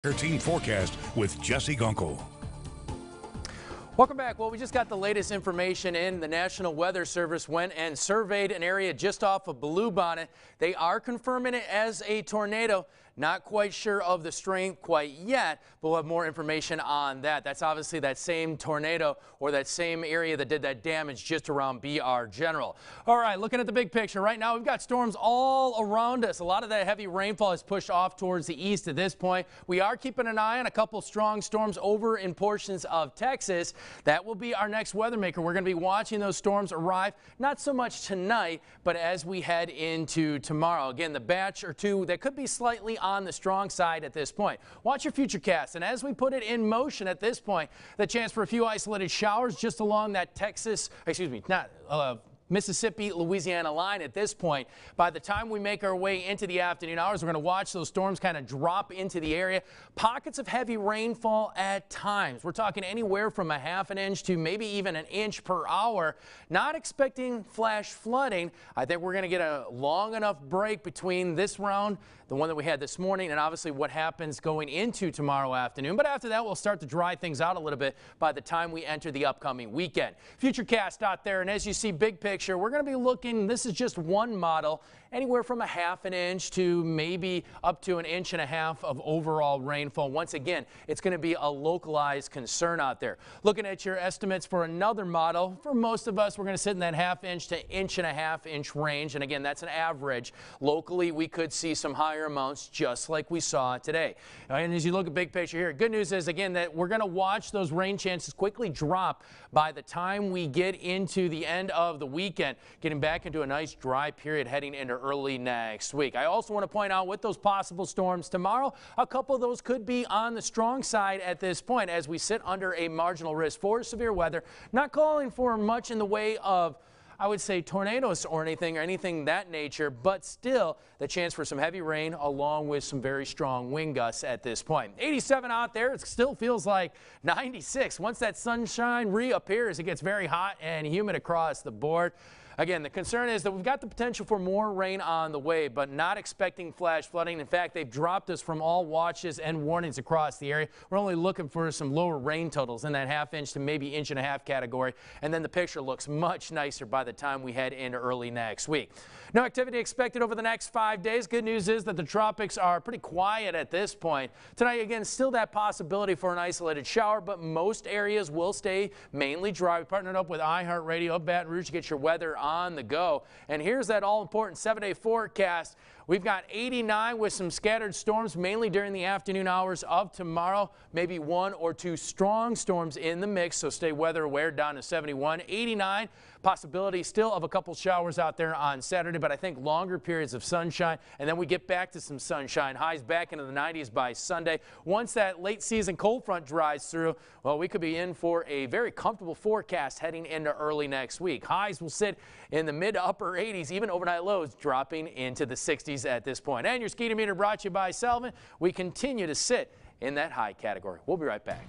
13 forecast with Jesse Gunkel. Welcome back. Well, we just got the latest information in. The National Weather Service went and surveyed an area just off of Bluebonnet. They are confirming it as a tornado. Not quite sure of the strength quite yet, but we'll have more information on that. That's obviously that same tornado or that same area that did that damage just around BR General. All right, looking at the big picture right now, we've got storms all around us. A lot of that heavy rainfall is pushed off towards the east at this point. We are keeping an eye on a couple strong storms over in portions of Texas. That will be our next weather maker. We're going to be watching those storms arrive, not so much tonight, but as we head into tomorrow. Again, the batch or two that could be slightly on the strong side at this point. Watch your futurecast, and as we put it in motion at this point, the chance for a few isolated showers just along that Mississippi, Louisiana line at this point. By the time we make our way into the afternoon hours, we're going to watch those storms kind of drop into the area. Pockets of heavy rainfall at times. We're talking anywhere from a half an inch to maybe even an inch per hour. Not expecting flash flooding. I think we're going to get a long enough break between this round, the one that we had this morning, and obviously what happens going into tomorrow afternoon. But after that, we'll start to dry things out a little bit by the time we enter the upcoming weekend. Futurecast out there, and as you see, big picture, we're going to be looking, this is just one model, anywhere from a half an inch to maybe up to an inch and a half of overall rainfall. Once again, it's going to be a localized concern out there. Looking at your estimates for another model, for most of us, we're going to sit in that half inch to inch and a half inch range. And again, that's an average. Locally, we could see some higher amounts just like we saw today. And as you look at big picture here, good news is, again, that we're going to watch those rain chances quickly drop by the time we get into the end of the weekend, getting back into a nice dry period heading into early next week. I also want to point out with those possible storms tomorrow, a couple of those could be on the strong side at this point as we sit under a marginal risk for severe weather. Not calling for much in the way of, I would say, tornadoes or anything that nature, but still the chance for some heavy rain along with some very strong wind gusts at this point. 87 out there. It still feels like 96. Once that sunshine reappears, it gets very hot and humid across the board. Again, the concern is that we've got the potential for more rain on the way, but not expecting flash flooding. In fact, they've dropped us from all watches and warnings across the area. We're only looking for some lower rain totals in that half inch to maybe inch and a half category, and then the picture looks much nicer by the time we head into early next week. No activity expected over the next 5 days. Good news is that the tropics are pretty quiet at this point. Tonight, again, still that possibility for an isolated shower, but most areas will stay mainly dry. We partnered up with iHeartRadio of Baton Rouge to get your weather on the go. And here's that all-important 7-day forecast. We've got 89 with some scattered storms, mainly during the afternoon hours of tomorrow. Maybe one or two strong storms in the mix, so stay weather aware. Down to 71. 89, possibility still of a couple showers out there on Saturday, but I think longer periods of sunshine, and then we get back to some sunshine. Highs back into the 90s by Sunday. Once that late season cold front dries through, well, we could be in for a very comfortable forecast heading into early next week. Highs will sit in the mid to upper 80s, even overnight lows dropping into the 60s at this point. And your Skeetometer brought to you by Selvin. We continue to sit in that high category. We'll be right back.